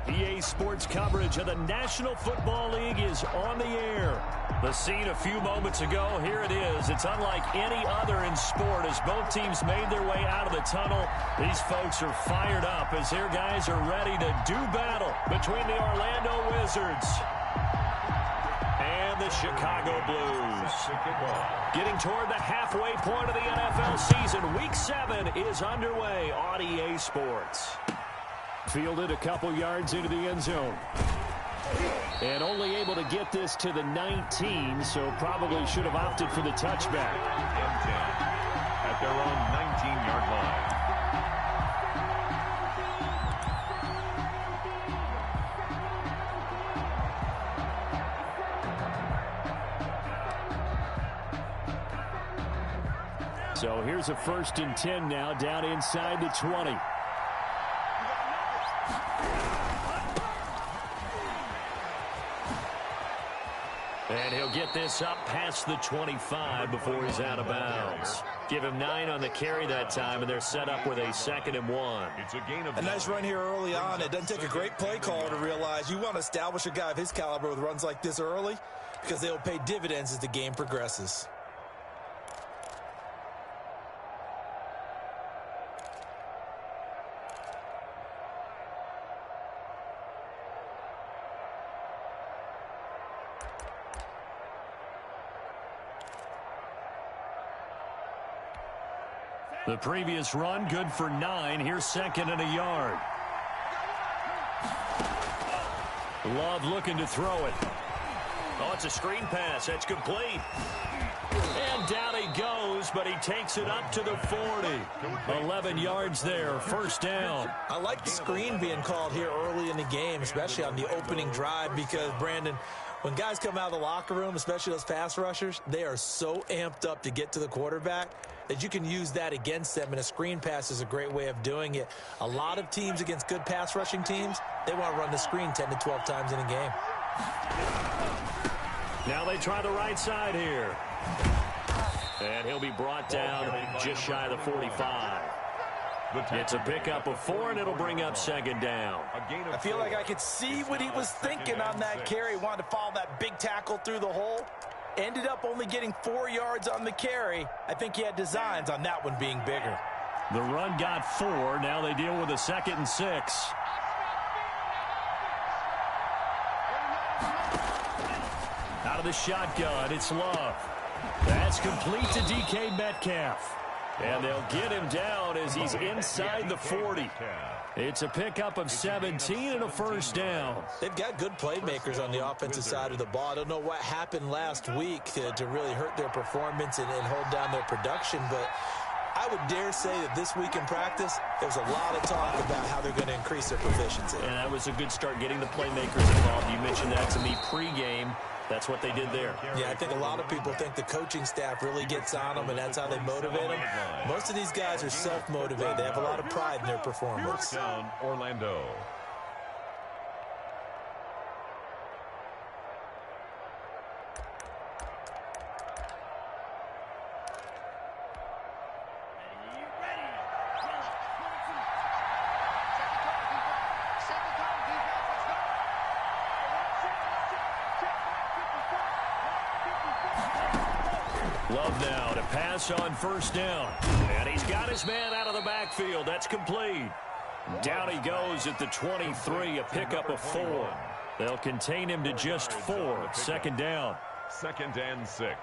EA Sports coverage of the National Football League is on the air. The scene a few moments ago, here it is. It's unlike any other in sport as both teams made their way out of the tunnel. These folks are fired up as their guys are ready to do battle between the Orlando Wizards and the Chicago Blues. Getting toward the halfway point of the NFL season, Week 7 is underway on EA Sports. Fielded a couple yards into the end zone. And only able to get this to the 19, so probably should have opted for the touchback. And 10 at their own 19-yard line. So here's a 1st and 10 now, down inside the 20. And he'll get this up past the 25 before he's out of bounds. Give him 9 on the carry that time, and they're set up with a 2nd and 1. It's a gain of a nice run here early on. It doesn't take a great play caller to realize you want to establish a guy of his caliber with runs like this early because they'll pay dividends as the game progresses. The previous run, good for 9. Here's 2nd and a yard. Love looking to throw it. Oh, it's a screen pass. That's complete. And down he goes, but he takes it up to the 40. 11 yards there, 1st down. I like the screen being called here early in the game, especially on the opening drive, because, Brandon, when guys come out of the locker room, especially those pass rushers, they are so amped up to get to the quarterback that you can use that against them, and a screen pass is a great way of doing it. A lot of teams against good pass rushing teams, they want to run the screen 10 to 12 times in a game. Now they try the right side here. And he'll be brought down just shy of the 45. It's a pickup of 4, and it'll bring up 2nd down. I feel like I could see what he was thinking on that carry. He wanted to follow that big tackle through the hole. Ended up only getting 4 yards on the carry. I think he had designs on that one being bigger. The run got 4. Now they deal with a 2nd and 6. Out of the shotgun, it's Love. That's complete to DK Metcalf. And they'll get him down as he's inside the 40. It's a pickup of 17 and a 1st down. They've got good playmakers on the offensive side of the ball. I don't know what happened last week to really hurt their performance and hold down their production, but I would dare say that this week in practice, there's a lot of talk about how they're going to increase their proficiency. And that was a good start getting the playmakers involved. You mentioned that to me pregame. That's what they did there. Yeah, I think a lot of people think the coaching staff really gets on them, and that's how they motivate them. Most of these guys are self-motivated. They have a lot of pride in their performance. Down Orlando. Love now to pass on 1st down. And he's got his man out of the backfield. That's complete. Down he goes at the 23, a pickup of 4. They'll contain him to just 4. 2nd down. 2nd and 6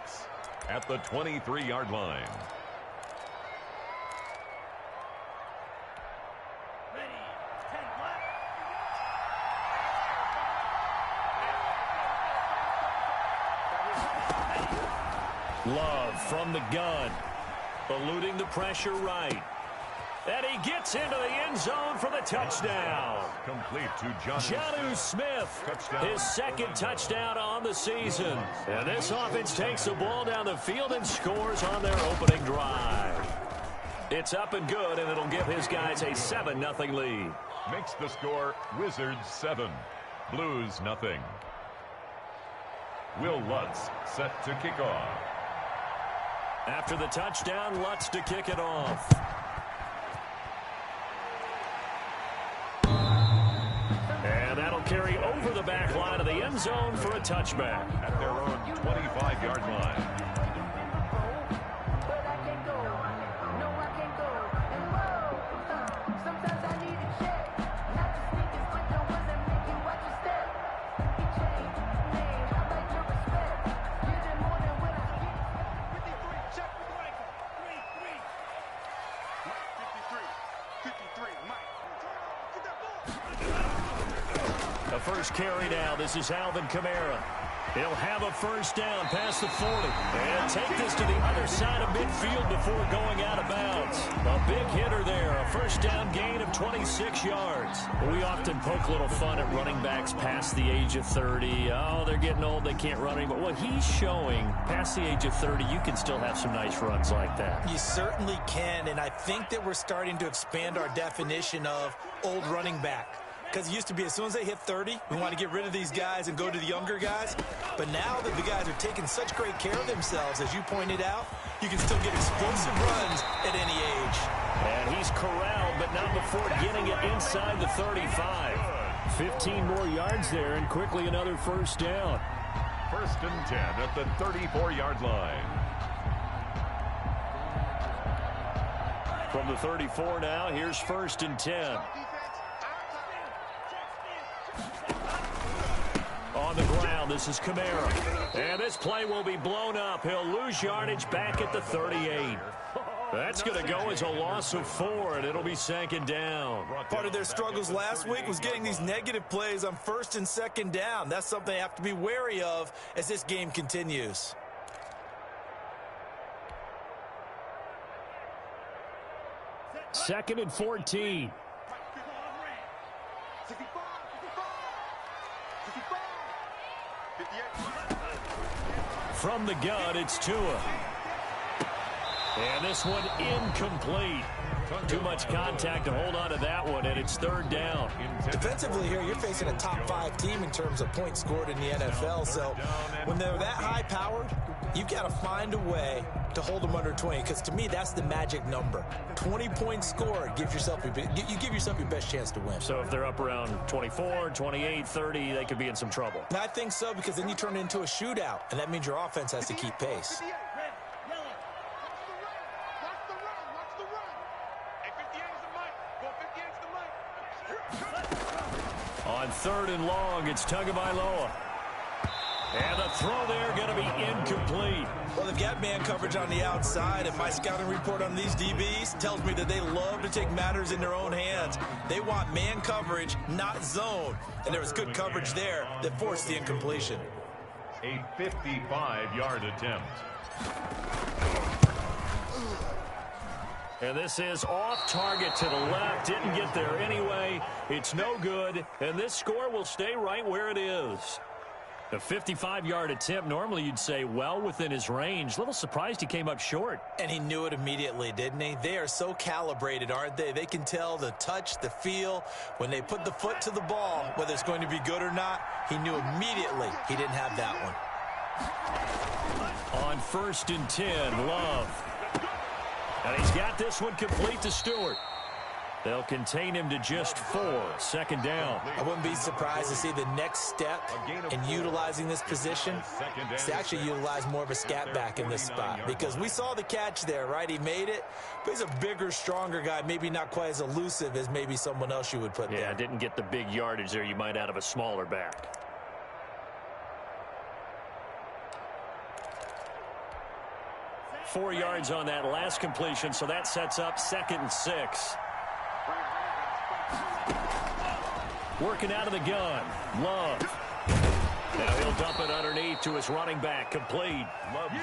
at the 23-yard line. Love from the gun, eluding the pressure right. And he gets into the end zone for the touchdown. Complete to Jonnu Smith, his 2nd touchdown on the season. And this offense takes the ball down the field and scores on their opening drive. It's up and good, and it'll give his guys a 7-0 lead. Makes the score Wizards 7, Blues nothing. Will Lutz set to kick off. After the touchdown, Lutz to kick it off. And back line of the end zone for a touchback. At their own 25-yard line. The first carry now. This is Alvin Kamara. He'll have a first down past the 40. And take this to the other side of midfield before going out of bounds. A big hitter there. A first down gain of 26 yards. We often poke a little fun at running backs past the age of 30. Oh, they're getting old. They can't run anymore. Well, he's showing past the age of 30, you can still have some nice runs like that. You certainly can. And I think that we're starting to expand our definition of old running back. Because it used to be as soon as they hit 30, we want to get rid of these guys and go to the younger guys. But now that the guys are taking such great care of themselves, as you pointed out, you can still get explosive runs at any age. And he's corralled, but not before getting it inside the 35. 15 more yards there, and quickly another first down. First and 10 at the 34-yard line. From the 34 now, here's first and 10. On the ground, this is Kamara. And this play will be blown up. He'll lose yardage back at the 38. That's going to go as a loss of 4, and it'll be second down. Part of their struggles last week was getting these negative plays on first and second down. That's something they have to be wary of as this game continues. Second and 14. From the gun, it's Tua. And this one incomplete. Too much contact to hold on to that one, and it's third down. Defensively here, you're facing a top-5 team in terms of points scored in the NFL. So when they're that high-powered, you've got to find a way to hold them under 20, because to me, that's the magic number. 20 points scored, you give yourself your best chance to win. So if they're up around 24, 28, 30, they could be in some trouble. And I think so, because then you turn it into a shootout, and that means your offense has to keep pace. On third and long, it's Tagovailoa. And the throw there going to be incomplete. Well, they've got man coverage on the outside, and my scouting report on these DBs tells me that they love to take matters in their own hands. They want man coverage, not zone. And there was good coverage there that forced the incompletion. A 55-yard attempt. And this is off target to the left. Didn't get there anyway. It's no good. And this score will stay right where it is. A 55-yard attempt, normally you'd say well within his range. A little surprised he came up short. And he knew it immediately, didn't he? They are so calibrated, aren't they? They can tell the touch, the feel. When they put the foot to the ball, whether it's going to be good or not, he knew immediately he didn't have that one. On first and 10, Love. And he's got this one complete to Stewart. They'll contain him to just 4. Second down. I wouldn't be surprised to see the next step in utilizing this position is to actually utilize more of a scat back in this spot. Because we saw the catch there, right? He made it, but he's a bigger, stronger guy, maybe not quite as elusive as maybe someone else you would put there. Yeah, didn't get the big yardage there you might out of a smaller back. Four yards on that last completion, so that sets up second and 6. Working out of the gun, Love. Now he'll dump it underneath to his running back, complete.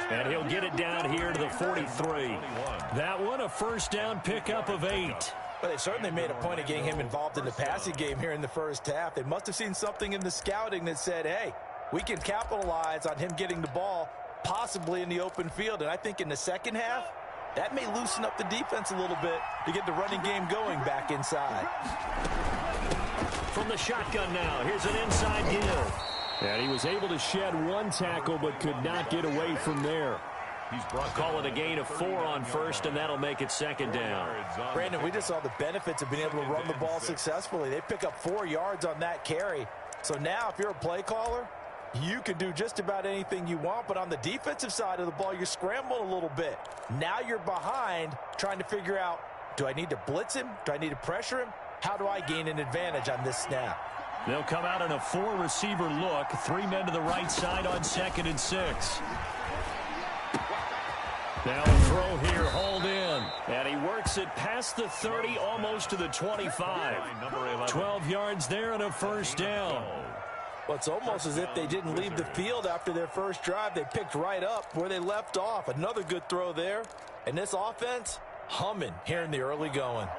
And he'll get it down here to the 43. That one, a first down pickup of 8. But they certainly made a point of getting him involved in the passing game here in the first half. They must have seen something in the scouting that said, hey, we can capitalize on him getting the ball possibly in the open field. And I think in the second half, that may loosen up the defense a little bit to get the running game going back inside. From the shotgun now, here's an inside give. And he was able to shed one tackle but could not get away from there. Call it a gain of 4 on first, and that'll make it second down. Brandon, we just saw the benefits of being able to run the ball successfully. They pick up 4 yards on that carry. So now if you're a play caller, you can do just about anything you want, but on the defensive side of the ball, you're scrambling a little bit. Now you're behind trying to figure out, do I need to blitz him? Do I need to pressure him? How do I gain an advantage on this snap? They'll come out in a 4-receiver look. 3 men to the right side on 2nd and 6. Now a throw here, hauled in. And he works it past the 30, almost to the 25. 12 yards there and a first down. Well, it's almost as if they didn't leave the field after their first drive. They picked right up where they left off. Another good throw there. And this offense, humming here in the early going.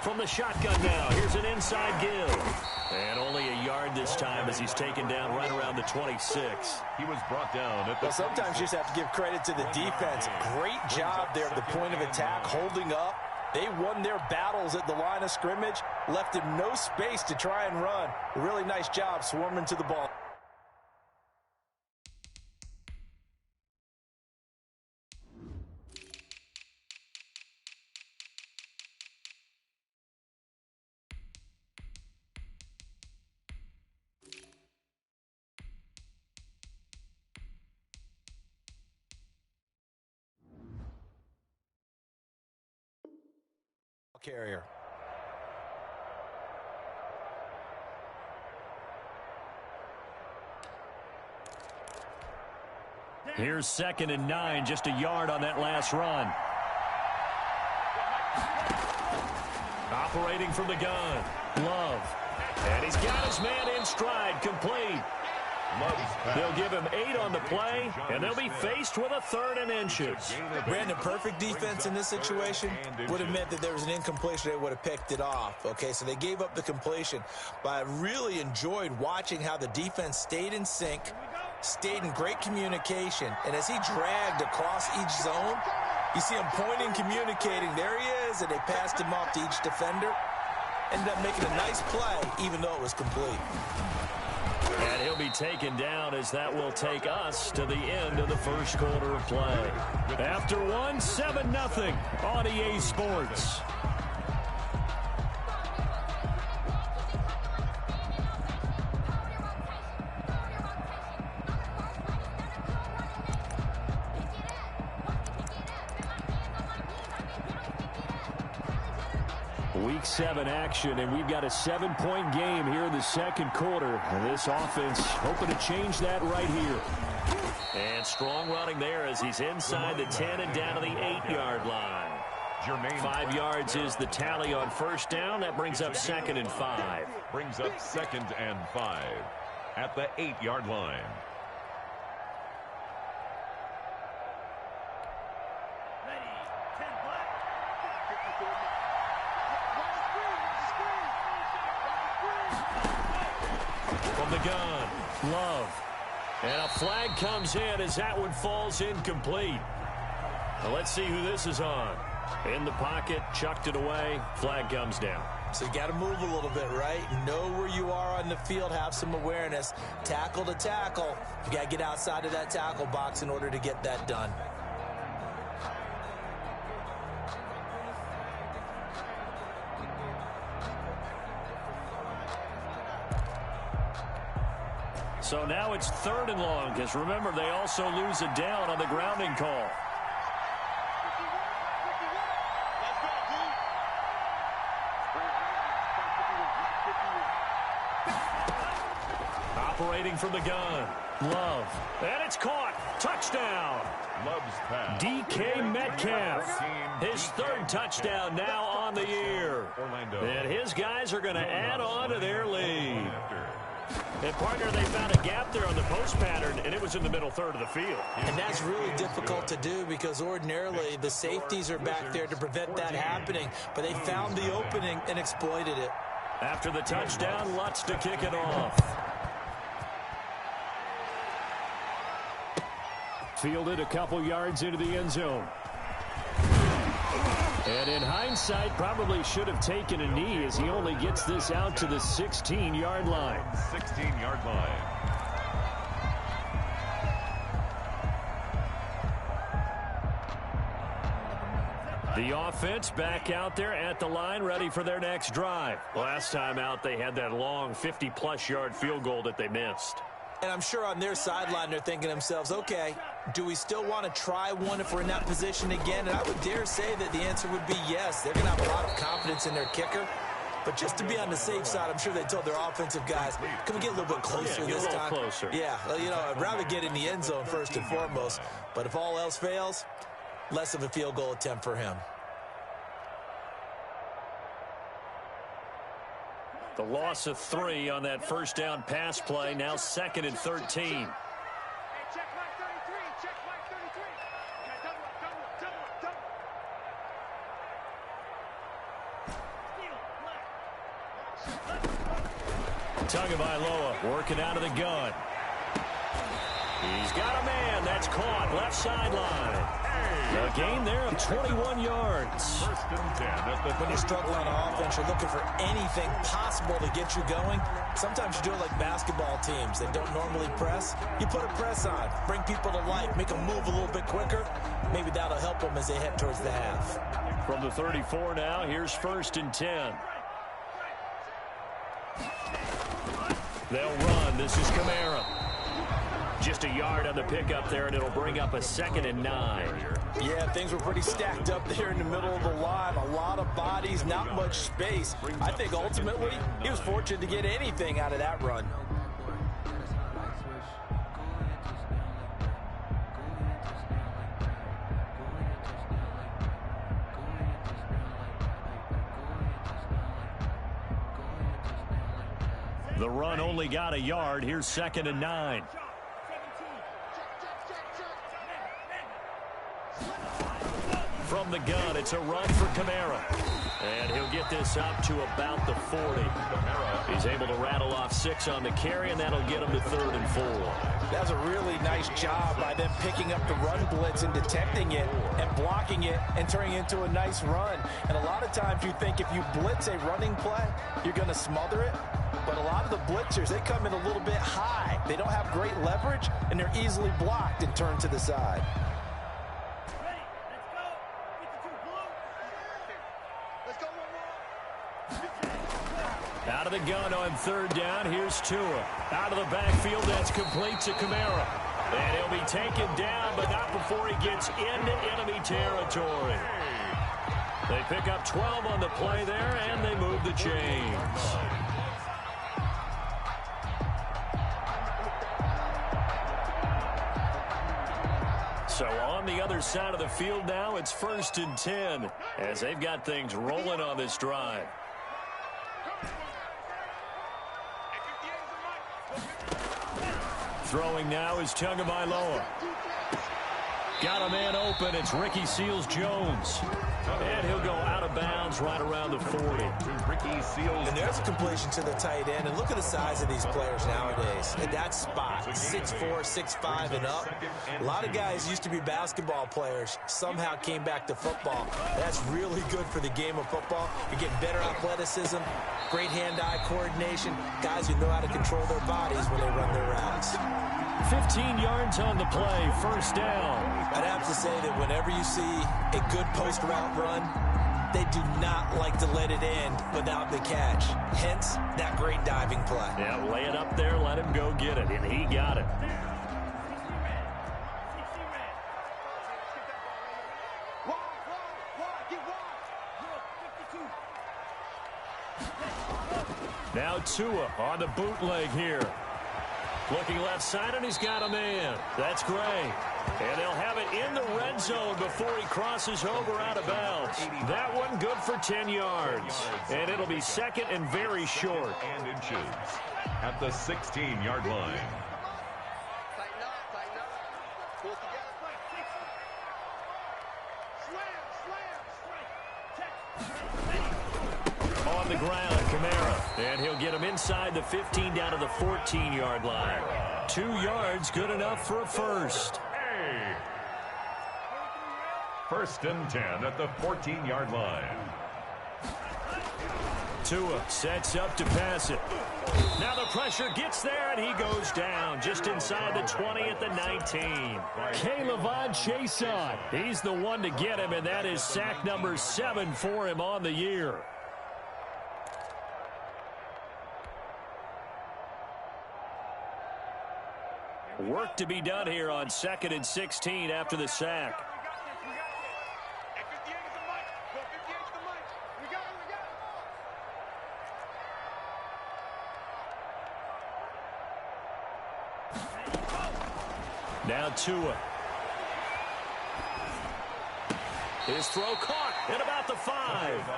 From the shotgun now, here's an inside give. And only a yard this time as he's taken down right around the 26. He was brought down at the Well, sometimes you just have to give credit to the defense. Great job there at the point of attack, holding up. They won their battles at the line of scrimmage, left him no space to try and run. A really nice job swarming to the ball. Carrier. Here's 2nd and 9, just a yard on that last run. Operating from the gun, Love. And he's got his man in stride, complete. They'll give him 8 on the play, and they'll be faced with a 3rd and inches. Brandon, perfect defense in this situation would have meant that there was an incompletion. They would have picked it off. Okay, so they gave up the completion. But I really enjoyed watching how the defense stayed in sync, stayed in great communication. And as he dragged across each zone, you see him pointing, communicating. There he is, and they passed him off to each defender. Ended up making a nice play, even though it was complete. And he'll be taken down as that will take us to the end of the first quarter of play. After one, 7-0 on EA Sports. Week 7 action, and we've got a 7-point game here in the second quarter. And this offense hoping to change that right here. And strong running there as he's inside the 10 and down to the 8-yard line. 5 yards is the tally on first down. That brings up 2nd and 5. Brings up 2nd and 5 at the 8-yard line. From the gun, Love. And a flag comes in as that one falls incomplete. Now let's see who this is on. In the pocket, chucked it away, flag comes down. So you got to move a little bit, right? Know where you are on the field, have some awareness. Tackle to tackle. You got to get outside of that tackle box in order to get that done. So now it's 3rd and long, because remember, they also lose a down on the grounding call. Operating from the gun, Love. And it's caught. Touchdown. Love's pass. DK Metcalf. His 3rd touchdown now on the year. And his guys are going to add on to their lead. And, partner, they found a gap there on the post pattern, and it was in the middle 3rd of the field. And that's really difficult to do because ordinarily the safeties are back there to prevent that happening. But they found the opening and exploited it. After the touchdown, Lutz to kick it off. Fielded a couple yards into the end zone. And in hindsight, probably should have taken a knee as he only gets this out to the 16-yard line. 16-yard line. The offense back out there at the line, ready for their next drive. Last time out, they had that long 50-plus yard field goal that they missed. And I'm sure on their sideline they're thinking to themselves, okay, do we still want to try one if we're in that position again? And I would dare say that the answer would be yes. They're going to have a lot of confidence in their kicker. But just to be on the safe side, I'm sure they told their offensive guys, can we get a little bit closer this time? Closer. Yeah, I'd rather get in the end zone first and foremost. But if all else fails, less of a field goal attempt for him. The loss of 3 on that first down pass play, now 2nd and 13. Tagovailoa working out of the gun. He's got a man. That's caught. Left sideline. A gain there of 21 yards. When you struggle on offense, you're looking for anything possible to get you going. Sometimes you do it like basketball teams that don't normally press. You put a press on, bring people to life, make them move a little bit quicker. Maybe that'll help them as they head towards the half. From the 34 now, here's 1st and 10. They'll run. This is Kamara. Just a yard on the pickup there, and it'll bring up a 2nd and 9. Yeah, things were pretty stacked up there in the middle of the line. A lot of bodies, not much space. I think ultimately he was fortunate to get anything out of that run. The run only got a yard. Here's 2nd and 9. From the gun, it's a run for Kamara. And he'll get this up to about the 40. He's able to rattle off 6 on the carry, and that'll get him to 3rd and 4. That was a really nice job by them picking up the run blitz and detecting it and blocking it and turning it into a nice run. And a lot of times you think if you blitz a running play, you're going to smother it. But a lot of the blitzers, they come in a little bit high. They don't have great leverage, and they're easily blocked and turned to the side. Out of the gun on 3rd down. Here's Tua. Out of the backfield, that's complete to Kamara. And he'll be taken down, but not before he gets into enemy territory. They pick up 12 on the play there, and they move the chains. So on the other side of the field now, it's 1st and 10 as they've got things rolling on this drive. Throwing now is Tagovailoa. Got a man open. It's Ricky Seals-Jones. And he'll go out of bounds right around the 40. Ricky Seals. And there's a completion to the tight end. And look at the size of these players nowadays. At that spot, 6'4", 6'5", and up. A lot of guys used to be basketball players. Somehow came back to football. That's really good for the game of football. You're getting better athleticism, great hand-eye coordination. Guys who know how to control their bodies when they run their routes. 15 yards on the play, 1st down. I'd have to say that whenever you see a good post-route run, they do not like to let it end without the catch. Hence, that great diving play. Yeah, lay it up there, let him go get it, and he got it. Now Tua on the bootleg here. Looking left side, and he's got a man. That's Gray. And they'll have it in the red zone before he crosses over out of bounds. That one good for 10 yards. And it'll be 2nd and very short. And inches at the 16-yard line. On the ground, Kamara. And he'll get him inside the 15 down to the 14-yard line. 2 yards, good enough for a first. 1st and 10 at the 14-yard line. Tua sets up to pass it. Now the pressure gets there, and he goes down just inside the 20 at the 19. K'Lavon Chaisson, he's the one to get him, and that is sack number 7 for him on the year. Work to be done here on 2nd and 16 after the sack. Now Tua. His throw caught at about the 5.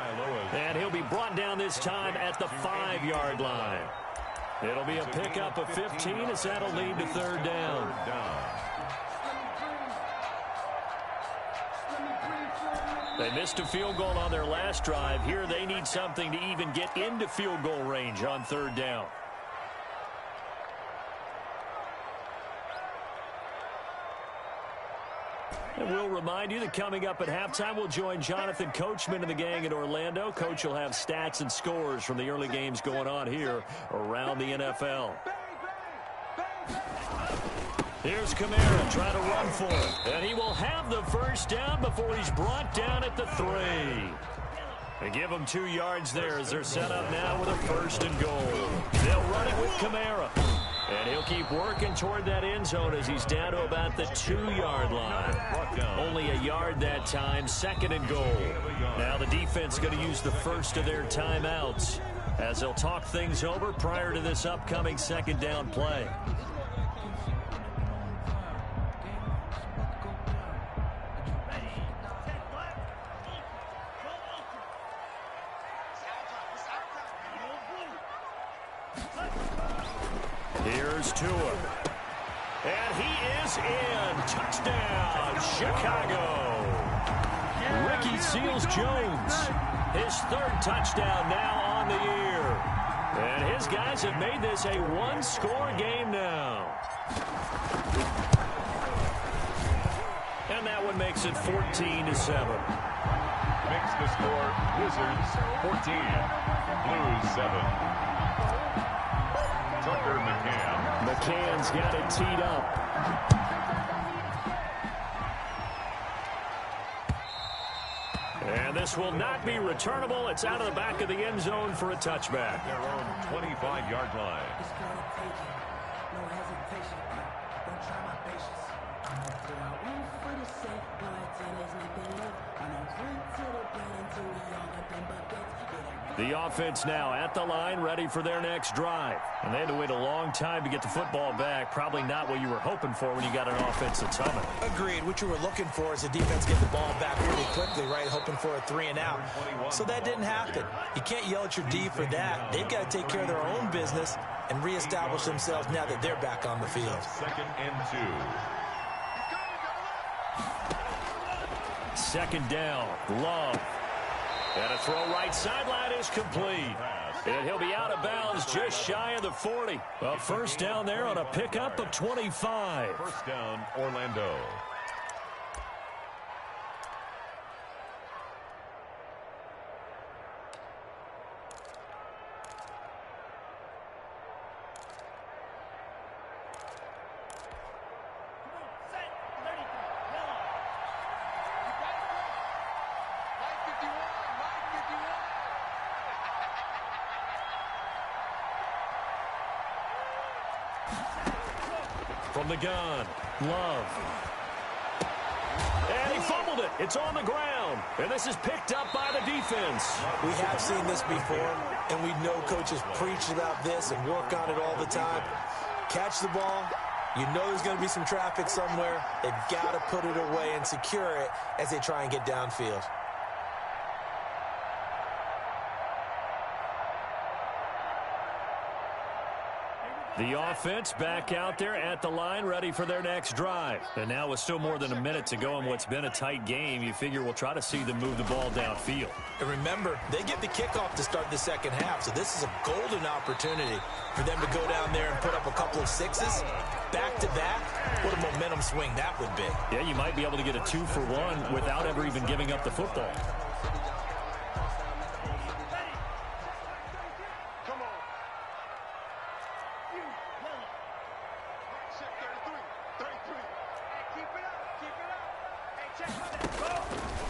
And he'll be brought down this time at the 5-yard line. It'll be a pickup of 15 as that'll lead to 3rd down. They missed a field goal on their last drive. Here they need something to even get into field goal range on 3rd down. And we'll remind you that coming up at halftime, we'll join Jonathan Coachman and the gang in Orlando. Coach will have stats and scores from the early games going on here around the NFL. Here's Kamara trying to run for it. And he will have the 1st down before he's brought down at the 3. They give him 2 yards there as they're set up now with a 1st and goal. They'll run it with Kamara. And he'll keep working toward that end zone as he's down to about the 2-yard line. Only a yard that time, 2nd and goal. Now the defense going to use the first of their timeouts as they'll talk things over prior to this upcoming 2nd down play. Here's Tua. And he is in. Touchdown, Chicago. Ricky Seals-Jones. His 3rd touchdown now on the year. And his guys have made this a 1-score game now. And that one makes it 14-7. Makes the score Wizards 14, Blues 7. Tucker McCann. McCann's got it teed up. And this will not be returnable. It's out of the back of the end zone for a touchback. Their own 25-yard line. The offense now at the line, ready for their next drive. And they had to wait a long time to get the football back. Probably not what you were hoping for when you got an offense that's humming. Agreed. What you were looking for is the defense get the ball back really quickly, right? Hoping for a 3 and out. So that didn't happen. You can't yell at your D for that. They've got to take care of their own business and reestablish themselves now that they're back on the field. 2nd and 2. 2nd down. Love. And a throw right sideline is complete. And he'll be out of bounds just shy of the 40. Well, 1st down there on a pickup of 25. 1st down, Orlando. From the gun, Love. And he fumbled it. It's on the ground. And this is picked up by the defense. We have seen this before, and we know coaches preach about this and work on it all the time. Catch the ball. You know there's going to be some traffic somewhere. They've got to put it away and secure it as they try and get downfield. The offense back out there at the line, ready for their next drive. And now with still more than a minute to go in what's been a tight game, you figure we'll try to see them move the ball downfield. And remember, they get the kickoff to start the 2nd half, so this is a golden opportunity for them to go down there and put up a couple of 6s back-to-back. What a momentum swing that would be. Yeah, you might be able to get a 2-for-1 without ever even giving up the football.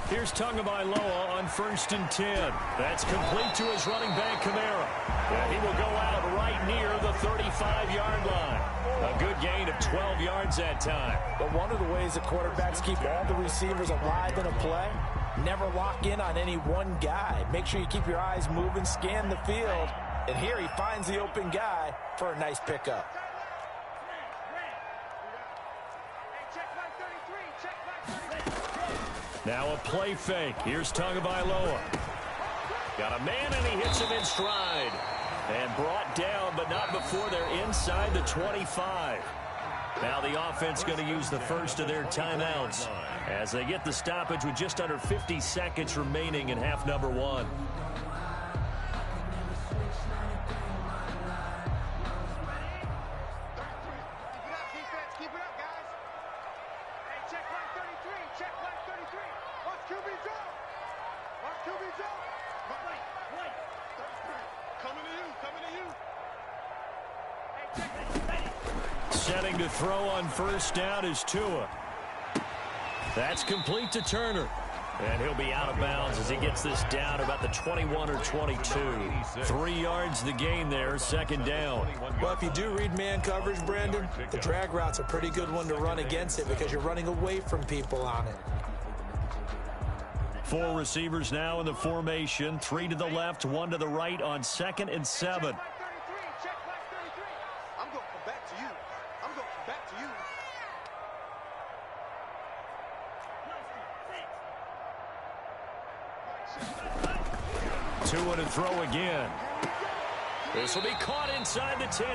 Here's Tagovailoa on 1st and 10. That's complete to his running back, Kamara. And he will go out right near the 35-yard line. A good gain of 12 yards that time. But one of the ways that quarterbacks keep all the receivers alive in a play, never lock in on any one guy. Make sure you keep your eyes moving, scan the field. And here he finds the open guy for a nice pickup. Now a play fake. Here's Tagovailoa. Got a man, and he hits him in stride. And brought down, but not before they're inside the 25. Now the offense going to use the first of their timeouts as they get the stoppage with just under 50 seconds remaining in half number 1. Setting to throw on 1st down is Tua. That's complete to Turner. And he'll be out of bounds as he gets this down about the 21 or 22. 3 yards the gain there, 2nd down. Well, if you do read man coverage, Brandon, the drag route's a pretty good one to run against it because you're running away from people on it. 4 receivers now in the formation. 3 to the left, 1 to the right on 2nd and 7. Tua to throw again. This will be caught inside the 10.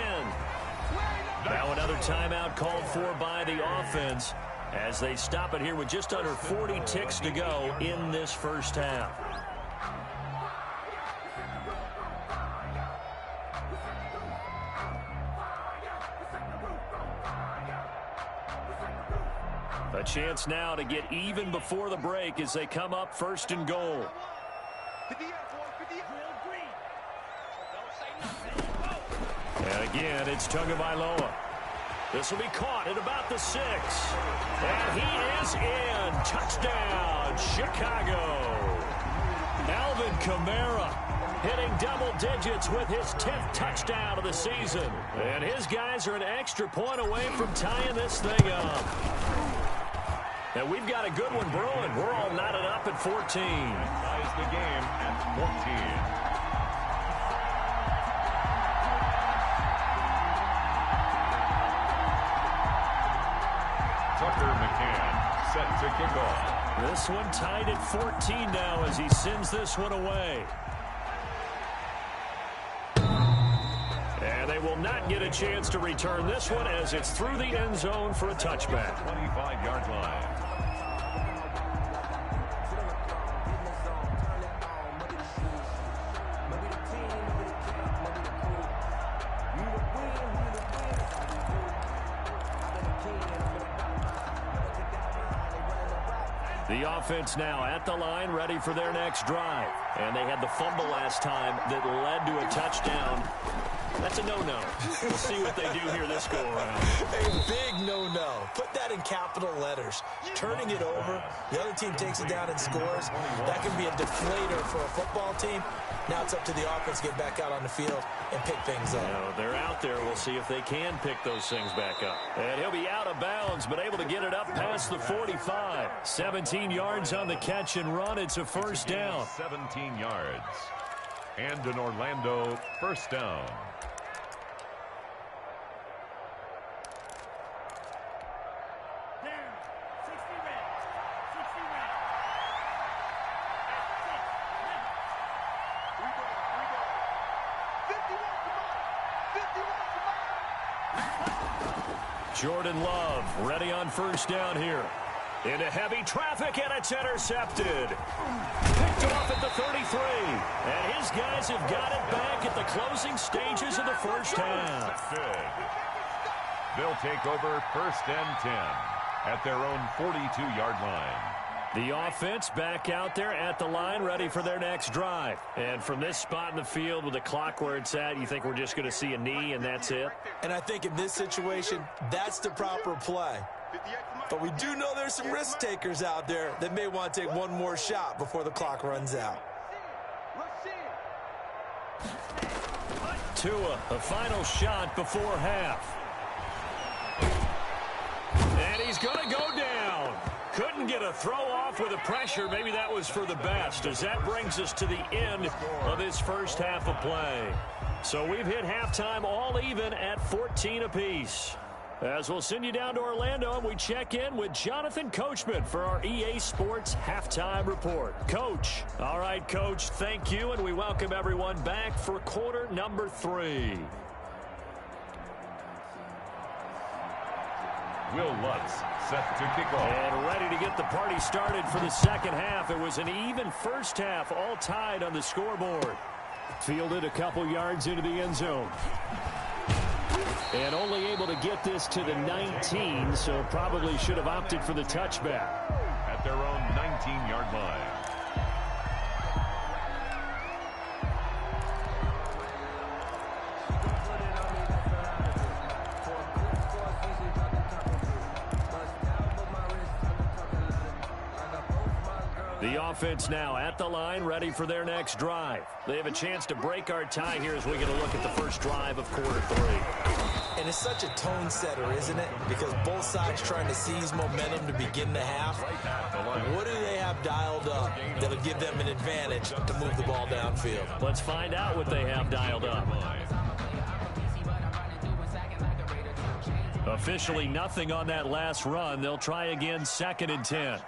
Now another timeout called for by the offense as they stop it here with just under 40 ticks to go in this first half. A chance now to get even before the break as they come up 1st and goal. And again, it's Tagovailoa. This will be caught at about the 6. And he is in. Touchdown, Chicago. Alvin Kamara hitting double digits with his 10th touchdown of the season. And his guys are an extra point away from tying this thing up. And we've got a good one brewing. We're all knotted up at 14. Ties the game at 14. Tucker McCann set to kick off. This one tied at 14 now as he sends this one away. And they will not get a chance to return this one as it's through the end zone for a touchback. 25-yard line. The offense now at the line, ready for their next drive. And they had the fumble last time that led to a touchdown. That's a no-no. We'll see what they do here this go-around. A big no-no. Put that in capital letters. Turning it over, the other team takes it down and scores. That can be a deflator for a football team. Now it's up to the offense to get back out on the field and pick things up. Now, they're out there. We'll see if they can pick those things back up. And he'll be out of bounds, but able to get it up past the 45. 17 yards on the catch and run. It's a 1st down. 17 yards. And an Orlando 1st down. Jordan Love ready on 1st down here. Into heavy traffic, and it's intercepted. Picked off at the 33. And his guys have got it back at the closing stages of the first half. They'll take over 1st and 10 at their own 42-yard line. The offense back out there at the line, ready for their next drive. And from this spot in the field with the clock where it's at, you think we're just going to see a knee and that's it? And I think in this situation, that's the proper play. But we do know there's some risk takers out there that may want to take one more shot before the clock runs out. Tua, a final shot before half. And he's going to go down. Couldn't get a throw off with the pressure. Maybe that was for the best, as that brings us to the end of this first half of play. So we've hit halftime all even at 14 apiece. As we'll send you down to Orlando, and we check in with Jonathan Coachman for our EA Sports Halftime Report. Coach. All right, Coach, thank you, and we welcome everyone back for quarter number 3. Will Lutz set to kick off. And ready to get the party started for the second half. It was an even first half, all tied on the scoreboard. Fielded a couple yards into the end zone. And only able to get this to the 19, so probably should have opted for the touchback. At their own 19-yard line. The offense now at the line, ready for their next drive. They have a chance to break our tie here as we get a look at the first drive of quarter 3. And it's such a tone setter, isn't it? Because both sides trying to seize momentum to begin the half. What do they have dialed up that'll give them an advantage to move the ball downfield? Let's find out what they have dialed up. Officially nothing on that last run. They'll try again, 2nd and 10.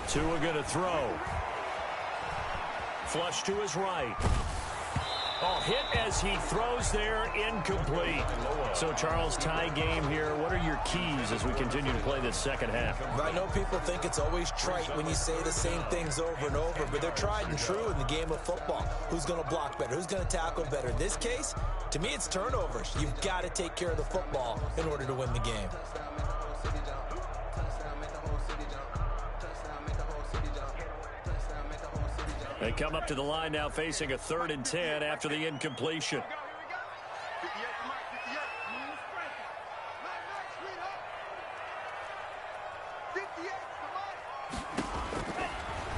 Tua going to throw. Flush to his right. Oh, hit as he throws there, incomplete. So, Charles, tie game here. What are your keys as we continue to play this second half? I know people think it's always trite when you say the same things over and over, but they're tried and true in the game of football. Who's going to block better? Who's going to tackle better? In this case, to me, it's turnovers. You've got to take care of the football in order to win the game. They come up to the line now facing a 3rd and 10 after the incompletion.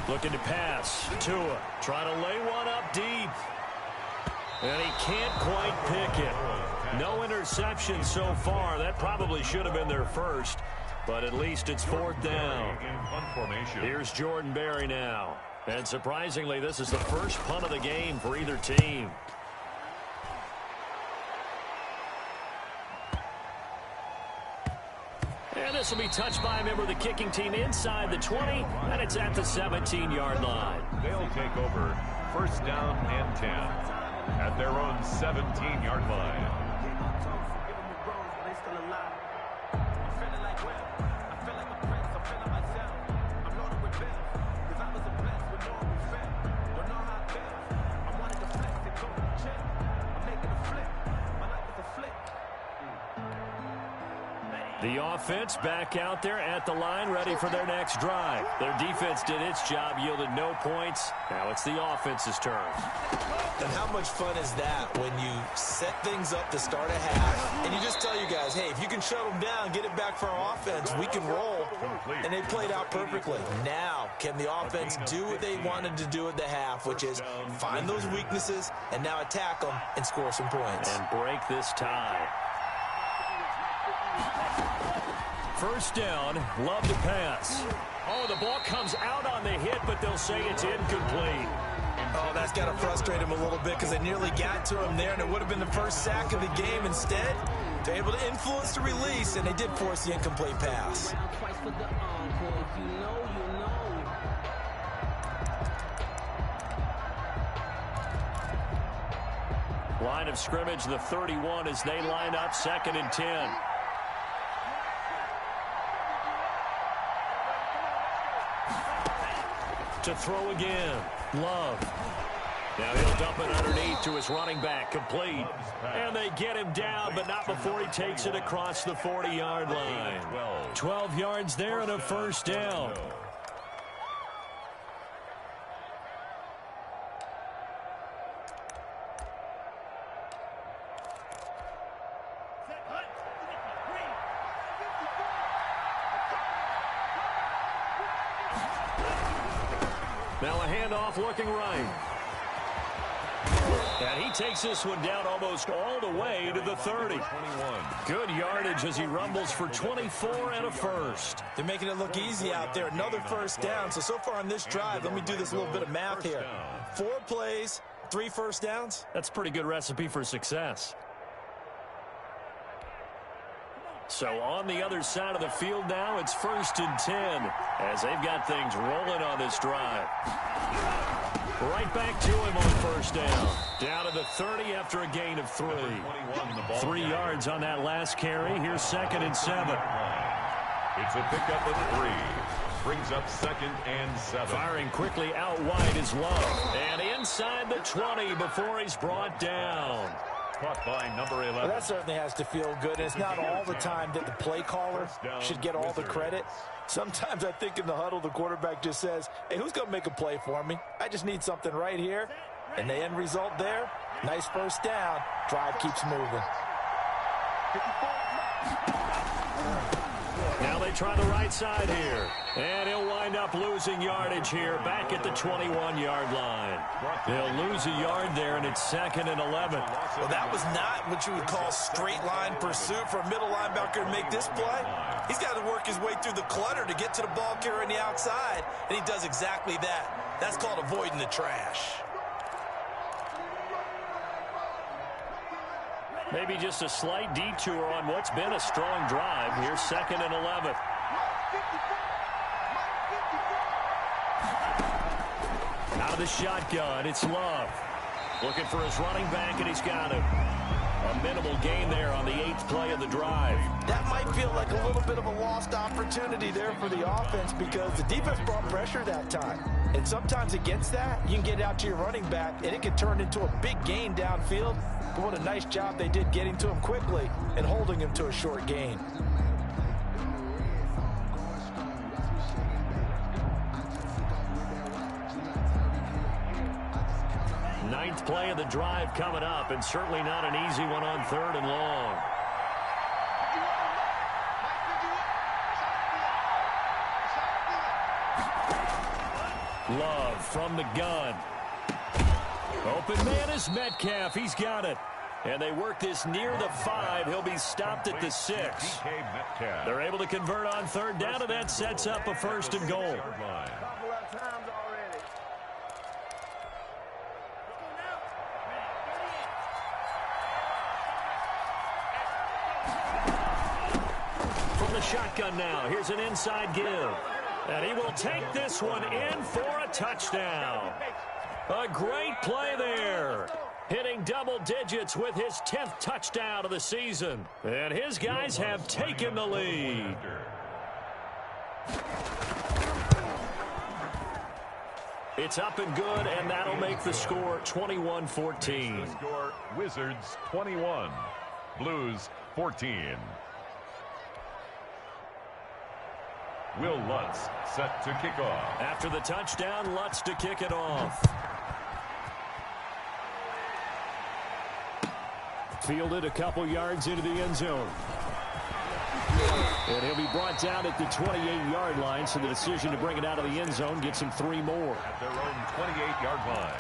Looking to pass. Tua trying to lay one up deep. And he can't quite pick it. No interception so far. That probably should have been their first. But at least it's 4th down. Here's Jordan Berry now. And surprisingly, this is the first punt of the game for either team. And this will be touched by a member of the kicking team inside the 20, and it's at the 17-yard line. They'll take over 1st down and 10 at their own 17-yard line. The offense back out there at the line, ready for their next drive. Their defense did its job, yielded no points. Now it's the offense's turn. And how much fun is that when you set things up to start a half, and you just tell you guys, hey, if you can shut them down, get it back for our offense, we can roll. And they played out perfectly. Now, can the offense do what they wanted to do at the half, which is find those weaknesses and now attack them and score some points. And break this tie. 1st down, Love to pass. Oh, the ball comes out on the hit, but they'll say it's incomplete. Oh, that's got to frustrate him a little bit because they nearly got to him there, and it would have been the first sack of the game. Instead, they're able to influence the release, and they did force the incomplete pass. Line of scrimmage, the 31, as they line up 2nd and 10. To throw again, Love. Now he'll dump it underneath to his running back, complete. And they get him down, but not before he takes it across the 40-yard line. 12 yards there and a 1st down. Now a handoff looking right. And he takes this one down almost all the way to the 30. 21. Good yardage as he rumbles for 24 and a first. They're making it look easy out there. Another first down. So far on this drive, let me do this little bit of math here. 4 plays, 3 first downs. That's a pretty good recipe for success. So on the other side of the field now, it's 1st and 10 as they've got things rolling on this drive. Right back to him on first down. Down to the 30 after a gain of 3. 3 yards on that last carry. Here's 2nd and 7. It's a pickup of 3. Brings up 2nd and 7. Firing quickly out wide is Love. And inside the 20 before he's brought down. Caught by number 11. Well, that certainly has to feel good. And it's not all the time that the play caller should get all the credit. Sometimes I think in the huddle, the quarterback just says, hey, who's going to make a play for me? I just need something right here. And the end result there, nice first down. Drive keeps moving. Now they try the right side here. And he'll wind up losing yardage here back at the 21-yard line. They'll lose a yard there, and it's 2nd and 11. Well, that was not what you would call straight line pursuit for a middle linebacker to make this play. He's got to work his way through the clutter to get to the ball carrier on the outside, and he does exactly that. That's called avoiding the trash. Maybe just a slight detour on what's been a strong drive. Here's 2nd and 11. Out of the shotgun, it's Love. Looking for his running back, and he's got him. A minimal gain there on the 8th play of the drive. That might feel like a little bit of a lost opportunity there for the offense because the defense brought pressure that time. And sometimes against that, you can get out to your running back, and it can turn into a big gain downfield. But what a nice job they did getting to him quickly and holding him to a short gain. Ninth play of the drive coming up, and certainly not an easy one on 3rd and long. Love from the gun. Open man is Metcalf. He's got it. And they work this near the 5. He'll be stopped at the 6. They're able to convert on 3rd down, and that sets up a 1st and goal. From the shotgun now, here's an inside give. And he will take this one in for a touchdown. A great play there. Hitting double digits with his 10th touchdown of the season. And his guys have taken the lead. It's up and good, and that'll make the score 21-14. Score, Wizards 21, Blues 14. Will Lutz set to kick off. After the touchdown, Lutz to kick it off. Fielded a couple yards into the end zone. And he'll be brought down at the 28-yard line, so the decision to bring it out of the end zone gets him 3 more. At their own 28-yard line.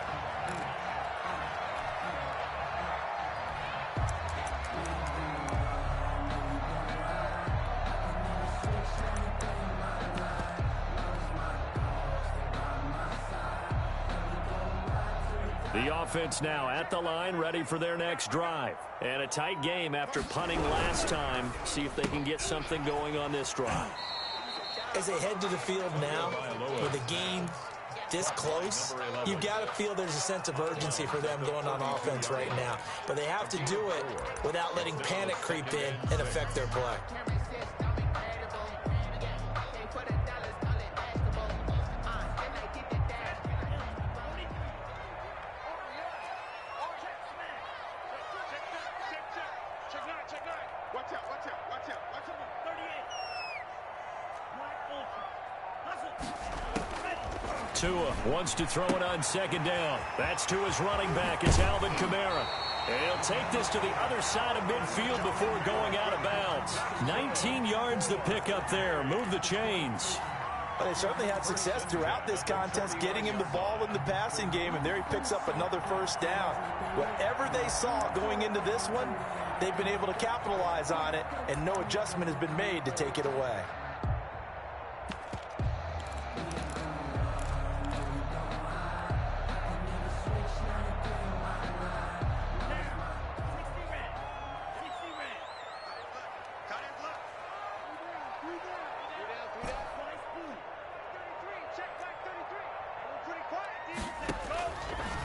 The offense now at the line, ready for their next drive. And a tight game after punting last time. See if they can get something going on this drive. As they head to the field now, with a game this close, you've got to feel there's a sense of urgency for them going on offense right now. But they have to do it without letting panic creep in and affect their play. Tua wants to throw it on 2nd down. That's to his running back. It's Alvin Kamara. And he'll take this to the other side of midfield before going out of bounds. 19 yards to pick up there. Move the chains. Well, they certainly had success throughout this contest, getting him the ball in the passing game, and there he picks up another first down. Whatever they saw going into this one, they've been able to capitalize on it, and no adjustment has been made to take it away.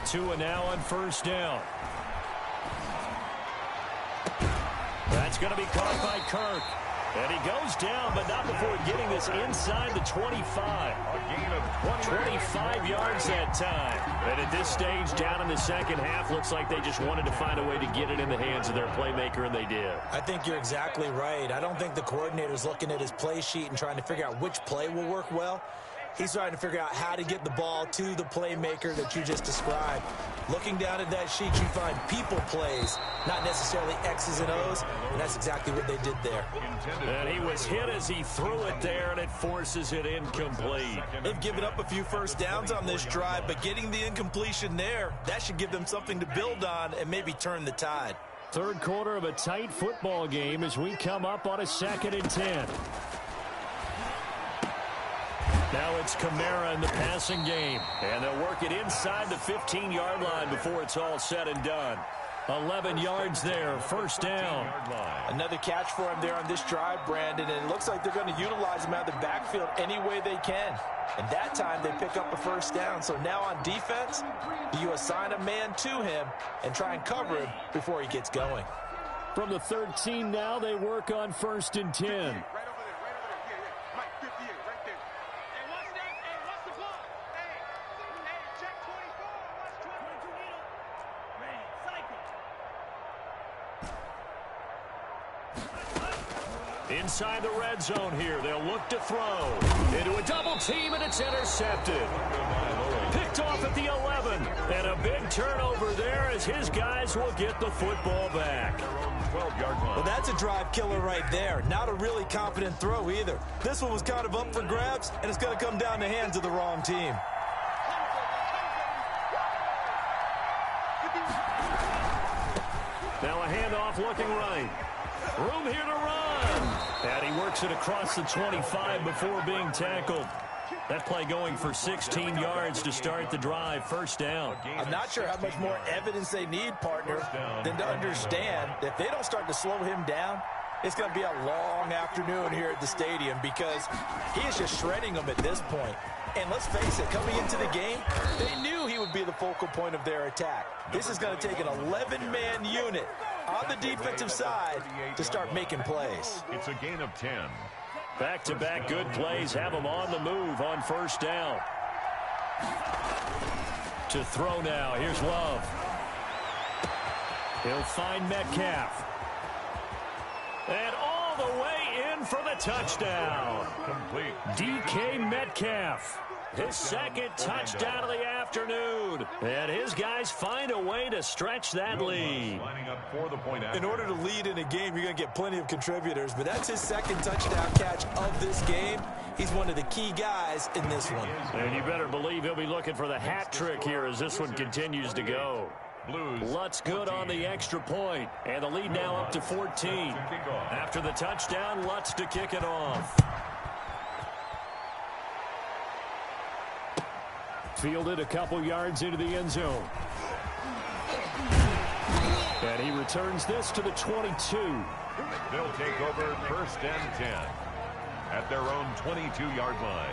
Tua now on first down. That's going to be caught by Kirk. And he goes down, but not before getting this inside the 25. A gain of 25 yards that time. And at this stage, down in the second half, looks like they just wanted to find a way to get it in the hands of their playmaker, and they did. I think you're exactly right. I don't think the coordinator's looking at his play sheet and trying to figure out which play will work well. He's trying to figure out how to get the ball to the playmaker that you just described. Looking down at that sheet, you find people plays, not necessarily X's and O's, and that's exactly what they did there. And he was hit as he threw it there, and it forces it incomplete. They've given up a few first downs on this drive, but getting the incompletion there, that should give them something to build on and maybe turn the tide. Third quarter of a tight football game as we come up on a 2nd and 10. Now it's Kamara in the passing game. And they'll work it inside the 15-yard line before it's all said and done. 11 yards there, first down. Another catch for him there on this drive, Brandon, and it looks like they're going to utilize him out of the backfield any way they can. And that time they pick up a first down. So now on defense, you assign a man to him and try and cover him before he gets going. From the 13 now, they work on 1st and 10. Inside the red zone here, they'll look to throw. Into a double team, and it's intercepted. Picked off at the 11. And a big turnover there as his guys will get the football back. 12-yard line. Well, that's a drive killer right there. Not a really confident throw either. This one was kind of up for grabs, and it's going to come down the hands of the wrong team. Now a handoff looking right. Room here to run. And he works it across the 25 before being tackled. That play going for 16 yards to start the drive. First down. I'm not sure how much more evidence they need, partner, than to understand that if they don't start to slow him down, it's going to be a long afternoon here at the stadium because he is just shredding them at this point. And let's face it, coming into the game, they knew he would be the focal point of their attack. This is going to take an 11-man unit on the defensive side to start making plays. It's a gain of 10. Back-to-back good plays have them on the move on first down. To throw now, here's Love. He'll find Metcalf. And all the way in for the touchdown. Complete. DK Metcalf. His second touchdown of the afternoon. And his guys find a way to stretch that lead. Lining up for the point after. In order to lead in a game, you're going to get plenty of contributors, but that's his second touchdown catch of this game. He's one of the key guys in this one. And you better believe he'll be looking for the hat trick here as this one continues to go. Blues. Lutz good on the extra point, and the lead now up to 14. After the touchdown, Lutz to kick it off. Fielded a couple yards into the end zone. And he returns this to the 22. They'll take over 1st and 10 at their own 22-yard line.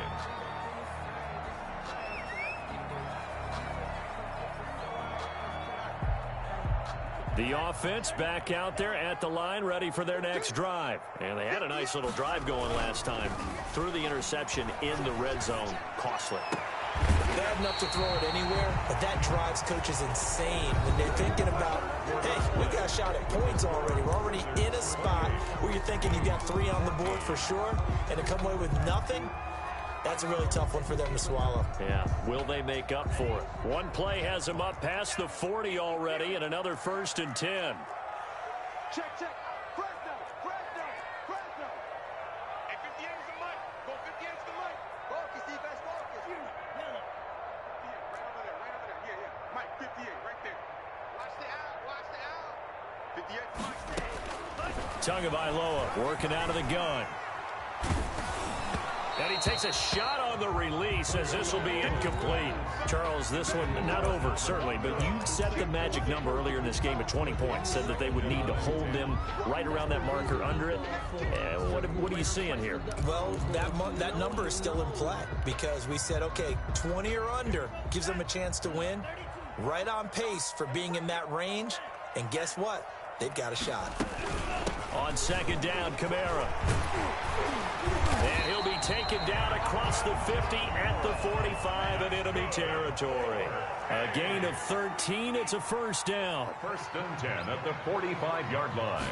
The offense back out there at the line, ready for their next drive. And they had a nice little drive going last time. Threw the interception in the red zone. Costly. They have enough to throw it anywhere, but that drives coaches insane when they're thinking about, hey, we got a shot at points already. We're already in a spot where you're thinking you got 3 on the board for sure, and to come away with nothing, that's a really tough one for them to swallow. Yeah, will they make up for it? One play has them up past the 40 already, and another 1st and 10. Check. Fresno. Hey, 58 is the mic. Go 58 is the mic. Go, Tagovailoa working out of the gun. And he takes a shot on the release as this will be incomplete. Charles, this one not over, certainly, but you set the magic number earlier in this game at 20 points. Said that they would need to hold them right around that marker under it. What are you seeing here? Well, that number is still in play because we said, okay, 20 or under gives them a chance to win. Right on pace for being in that range. And guess what? They've got a shot. On second down, Kamara. And he'll be taken down across the 50 at the 45 in enemy territory. A gain of 13. It's a first down. First and 10 at the 45-yard line.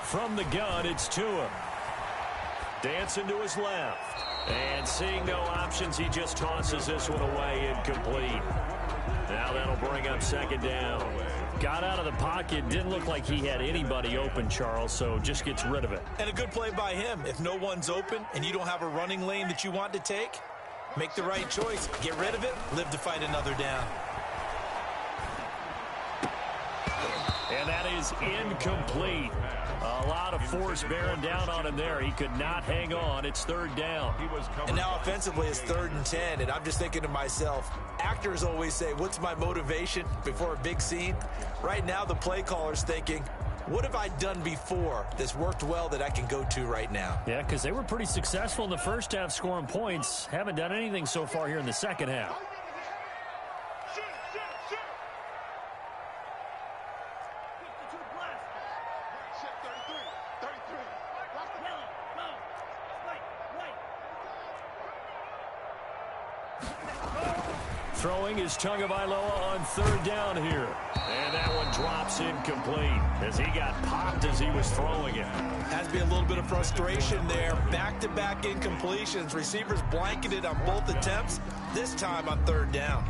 From the gun, it's Tua. Dancing to his left. And seeing no options, he just tosses this one away, incomplete. Now that'll bring up second down. Got out of the pocket, didn't look like he had anybody open, Charles, so just gets rid of it. And a good play by him. If no one's open and you don't have a running lane that you want to take, make the right choice. Get rid of it, live to fight another down. And that is incomplete. A lot of force bearing down on him there. He could not hang on. It's third down. And now offensively it's 3rd and 10. And I'm just thinking to myself, actors always say, what's my motivation before a big scene? Right now the play caller's thinking, what have I done before that's worked well that I can go to right now? Yeah, because they were pretty successful in the first half scoring points. Haven't done anything so far here in the second half. Throwing is Tagovailoa on third down here. And that one drops incomplete as he got popped as he was throwing it. Has to be a little bit of frustration there. Back-to-back incompletions. Receivers blanketed on both attempts, this time on third down.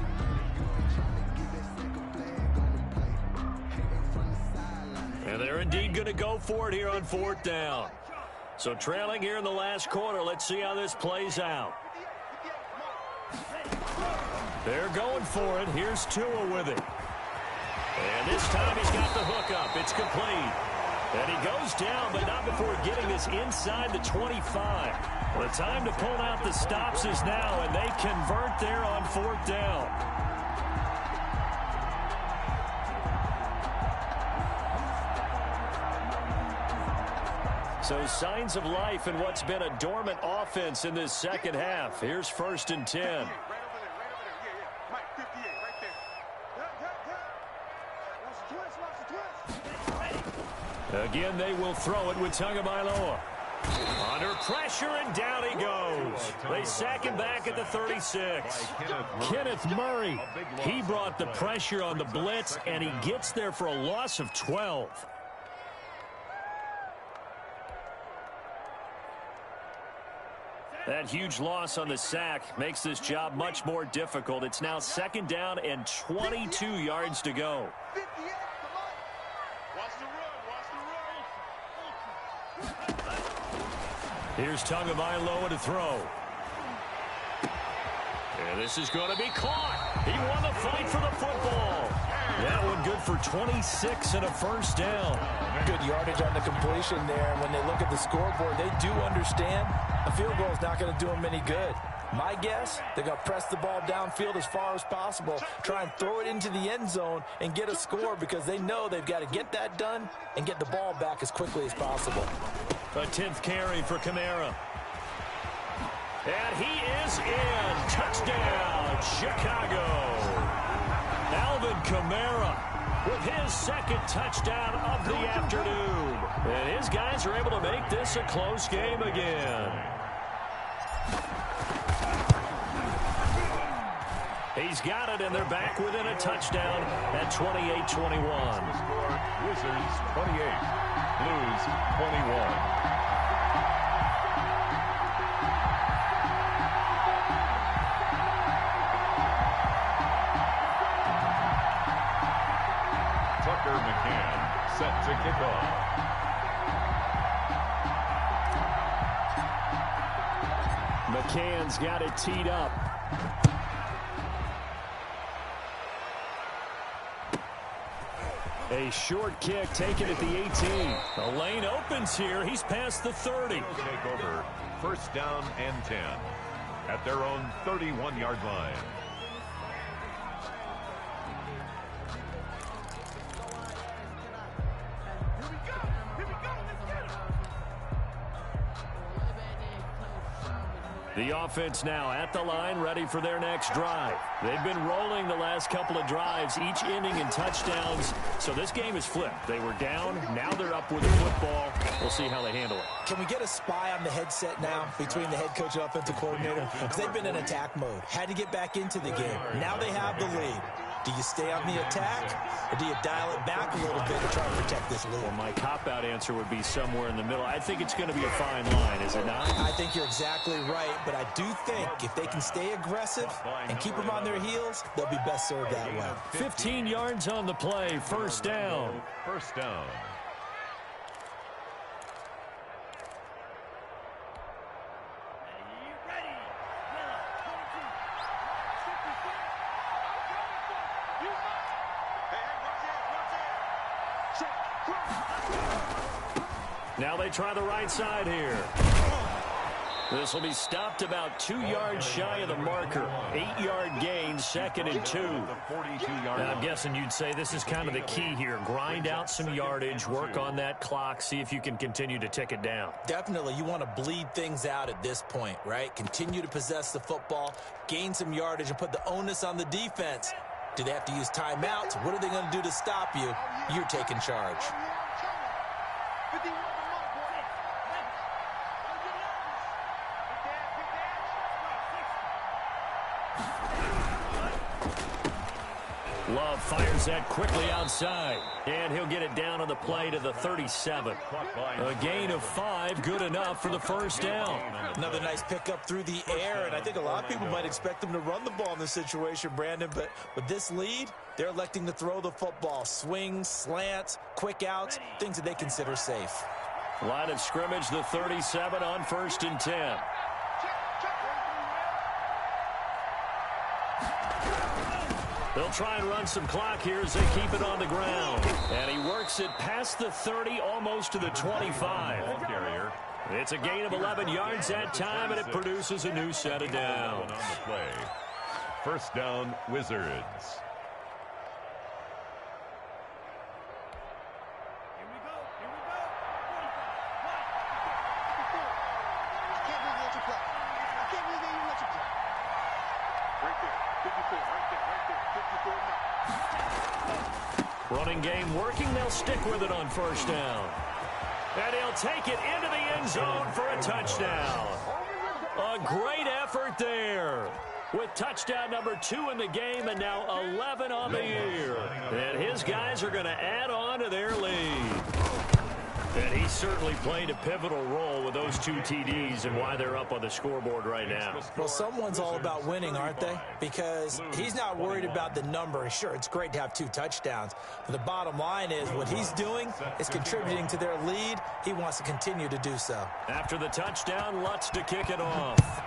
And they're indeed going to go for it here on fourth down. So trailing here in the last quarter. Let's see how this plays out. They're going for it. Here's Tua with it. And this time he's got the hook up. It's complete. And he goes down, but not before getting this inside the 25. The time to pull out the stops is now, and they convert there on fourth down. So signs of life in what's been a dormant offense in this second half. Here's 1st and 10. Again, they will throw it with Tagovailoa. Under pressure, and down he goes. They sack him back at the 36. Kenneth Murray, he brought the pressure on the blitz, and he gets there for a loss of 12. That huge loss on the sack makes this job much more difficult. It's now second down and 22 yards to go. Here's Tagovailoa to throw. And this is going to be caught. He won the fight for the football. That one good for 26 and a first down. Good yardage on the completion there. And when they look at the scoreboard, they do understand a field goal is not going to do them any good. My guess, they're going to press the ball downfield as far as possible, try and throw it into the end zone and get a score because they know they've got to get that done and get the ball back as quickly as possible. A 10th carry for Kamara. And he is in. Touchdown, Chicago. Alvin Kamara with his second touchdown of the afternoon. And his guys are able to make this a close game again. He's got it, and they're back within a touchdown at 28-21. Wizards 28, Blues 21. McCann set to kick off. McCann's got it teed up. A short kick taken at the 18. The lane opens here. He's past the 30. Take over. First down and 10 at their own 31-yard line. The offense now at the line, ready for their next drive. They've been rolling the last couple of drives, each inning in touchdowns. So this game is flipped. They were down. Now they're up with the football. We'll see how they handle it. Can we get a spy on the headset now between the head coach and offensive coordinator? Because they've been in attack mode. Had to get back into the game. Now they have the lead. Do you stay on the attack, or do you dial it back a little bit to try to protect this lead? Well, my cop-out answer would be somewhere in the middle. I think it's going to be a fine line, is it not? I think you're exactly right, but I do think if they can stay aggressive and keep them on their heels, they'll be best served that way. 15 yards on the play, first down. First down. Now they try the right side here. This will be stopped about 2 yards shy of the marker. 8-yard gain, 2nd and 2. I'm guessing you'd say this is kind of the key here. Grind out some yardage, work on that clock, see if you can continue to tick it down. Definitely, you want to bleed things out at this point, right? Continue to possess the football, gain some yardage, and put the onus on the defense. Do they have to use timeouts? What are they going to do to stop you? You're taking charge. Love fires that quickly outside. And he'll get it down on the play to the 37. A gain of 5, good enough for the first down. Another nice pickup through the air, and I think a lot of people might expect them to run the ball in this situation, Brandon, but with this lead, they're electing to throw the football. Swings, slants, quick outs, things that they consider safe. Line of scrimmage, the 37 on 1st and 10. They'll try and run some clock here as they keep it on the ground. And he works it past the 30, almost to the 25. It's a gain of 11 yards that time, and it produces a new set of downs. First down, Wizards. Running game working. They'll stick with it on first down. And he'll take it into the end zone for a touchdown. A great effort there. With touchdown number 2 in the game and now 11 on the year. And his guys are going to add on to their lead. And he certainly played a pivotal role with those 2 TDs and why they're up on the scoreboard right now. Well, someone's all about winning, aren't they? Because he's not worried about the number. Sure, it's great to have 2 touchdowns. But the bottom line is what he's doing is contributing to their lead. He wants to continue to do so. After the touchdown, Lutz to kick it off.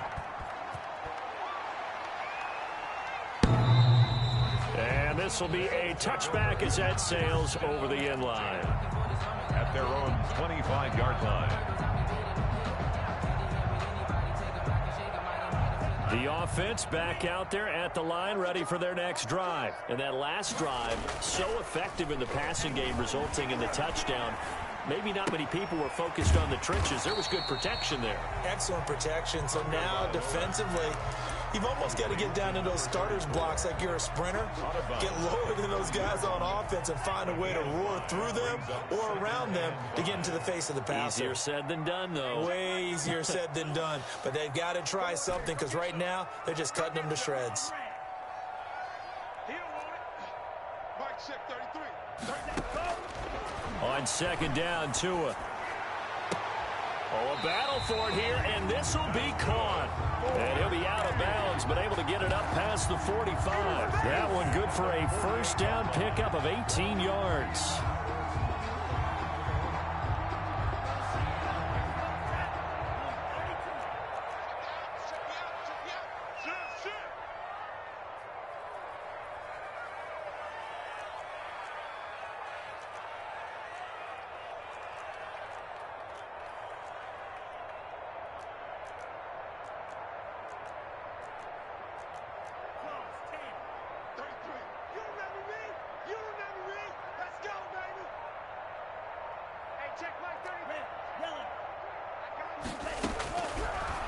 And this will be a touchback as that sails over the end line. At their own 25-yard line. The offense back out there at the line, ready for their next drive. And that last drive, so effective in the passing game, resulting in the touchdown. Maybe not many people were focused on the trenches. There was good protection there. Excellent protection. So now defensively, you've almost got to get down in those starters blocks like you're a sprinter. Get lower than those guys on offense and find a way to roar through them or around them to get into the face of the passer. Easier said than done, though. Way easier said than done. But they've got to try something because right now they're just cutting them to shreds. On second down, Tua. Oh, a battle for it here, and this will be caught. And he'll be out of bounds, but able to get it up past the 45. That one good for a first down pickup of 18 yards.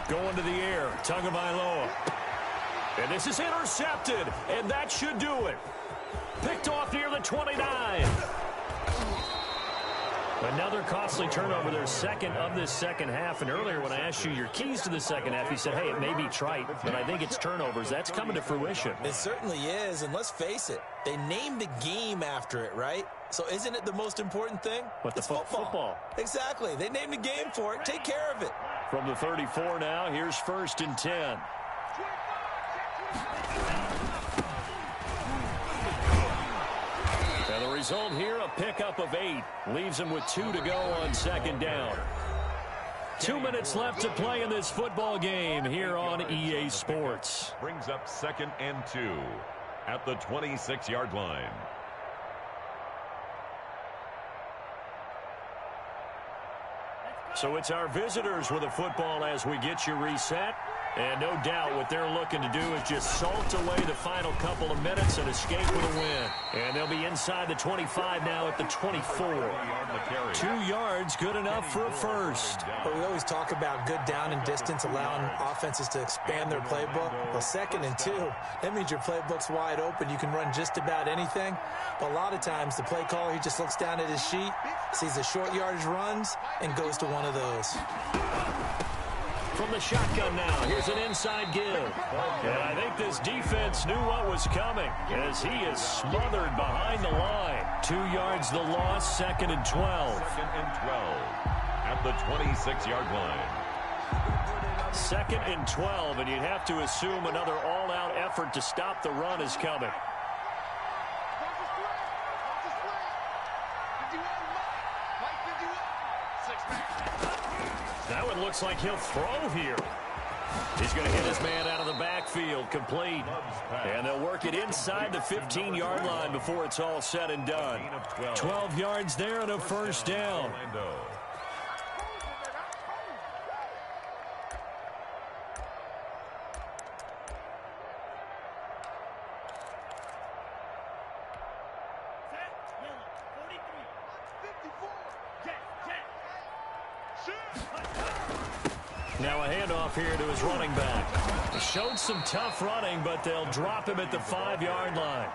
Going to the air. Tagovailoa. And this is intercepted. And that should do it. Picked off near the 29. Another costly turnover, their second of this second half. And earlier when I asked you your keys to the second half, you said, hey, it may be trite, but I think it's turnovers. That's coming to fruition. It certainly is, and let's face it, they named the game after it, right? So isn't it the most important thing? But the football. Exactly. They named the game for it. Take care of it. From the 34 now, here's 1st and 10. And the result here, a pickup of 8. Leaves him with 2 to go on 2nd down. 2 minutes left to play in this football game here on EA Sports. Brings up 2nd and 2 at the 26-yard line. So it's our visitors with a football as we get you reset. And no doubt what they're looking to do is just salt away the final couple of minutes and escape with a win. And they'll be inside the 25 now at the 24. 2 yards, good enough for a first. But we always talk about good down and distance, allowing offenses to expand their playbook. Well, 2nd and 2, that means your playbook's wide open. You can run just about anything. But a lot of times the play caller, he just looks down at his sheet, sees the short yardage runs, and goes to one of those. From the shotgun now, here's an inside give. And I think this defense knew what was coming as he is smothered behind the line. 2 yards the loss, 2nd and 12. 2nd and 12 at the 26-yard line. 2nd and 12, and you'd have to assume another all-out effort to stop the run is coming. That one looks like he'll throw here. He's going to hit his man out of the backfield, complete. And they'll work it inside the 15-yard line before it's all said and done. 12 yards there and a first down. Now a handoff here to his running back. He showed some tough running, but they'll drop him at the 5-yard line.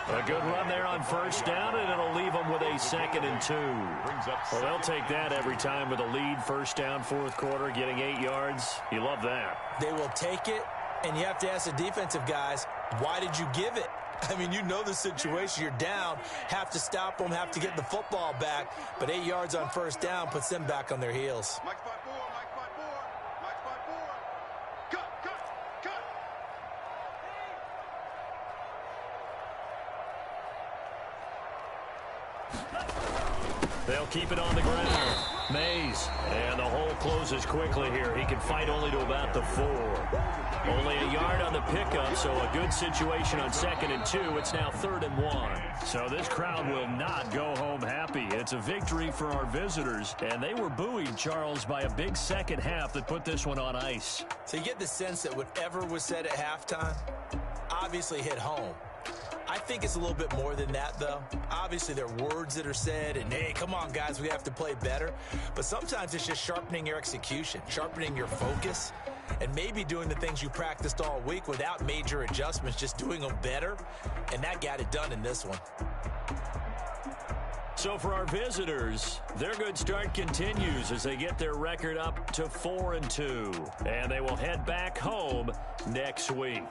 A good run there on first down, and it'll leave them with a 2nd and 2. Well, they'll take that every time with a lead. First down, 4th quarter, getting 8 yards. You love that. They will take it, and you have to ask the defensive guys, why did you give it? I mean, you know the situation. You're down, have to stop them, have to get the football back. But 8 yards on first down puts them back on their heels. They'll keep it on the ground. Mays. And the hole closes quickly here. He can fight only to about the 4. Only a yard on the pickup, so a good situation on 2nd and 2. It's now 3rd and 1. So this crowd will not go home happy. It's a victory for our visitors, and they were buoyed, Charles, by a big second half that put this one on ice. So you get the sense that whatever was said at halftime obviously hit home. I think it's a little bit more than that, though. Obviously, there are words that are said, and, hey, come on, guys, we have to play better. But sometimes it's just sharpening your execution, sharpening your focus, and maybe doing the things you practiced all week without major adjustments, just doing them better. And that got it done in this one. So for our visitors, their good start continues as they get their record up to 4 and 2. And they will head back home next week.